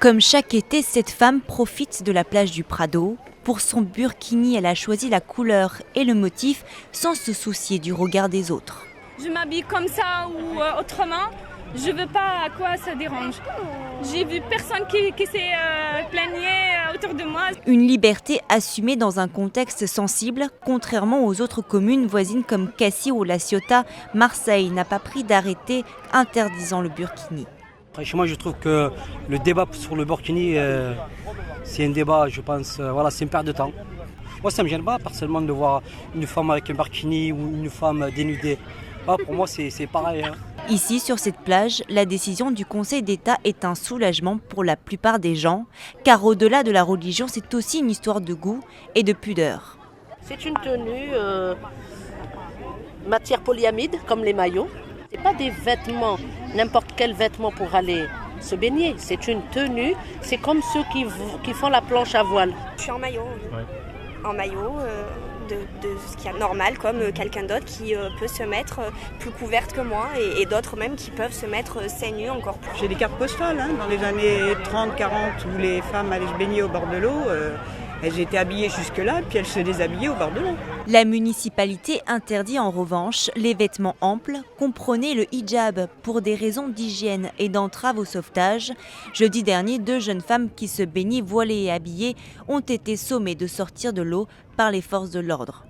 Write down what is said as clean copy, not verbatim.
Comme chaque été, cette femme profite de la plage du Prado. Pour son burkini, elle a choisi la couleur et le motif sans se soucier du regard des autres. Je m'habille comme ça ou autrement, je veux pas à quoi ça dérange. J'ai vu personne qui s'est plaigné autour de moi. Une liberté assumée dans un contexte sensible, contrairement aux autres communes voisines comme Cassis ou La Ciotat, Marseille n'a pas pris d'arrêté interdisant le burkini. Franchement, je trouve que le débat sur le burkini, c'est un débat, je pense, c'est une perte de temps. Moi, ça ne me gêne pas personnellement de voir une femme avec un burkini ou une femme dénudée. Pour moi, c'est pareil. Ici, sur cette plage, la décision du Conseil d'État est un soulagement pour la plupart des gens, car au-delà de la religion, c'est aussi une histoire de goût et de pudeur. C'est une tenue matière polyamide, comme les maillots. Ce n'est pas des vêtements, n'importe quel vêtement pour aller se baigner. C'est une tenue, c'est comme ceux qui font la planche à voile. Je suis en maillot, en maillot de ce qu'il y a normal, comme quelqu'un d'autre qui peut se mettre plus couverte que moi et d'autres même qui peuvent se mettre seins nus encore plus. J'ai des cartes postales dans les années 30-40 où les femmes allaient se baigner au bord de l'eau. Elles étaient habillées jusque-là, puis elles se déshabillaient au bord de l'eau. La municipalité interdit en revanche les vêtements amples, comprenez le hijab, pour des raisons d'hygiène et d'entrave au sauvetage. Jeudi dernier, 2 jeunes femmes qui se baignaient voilées et habillées ont été sommées de sortir de l'eau par les forces de l'ordre.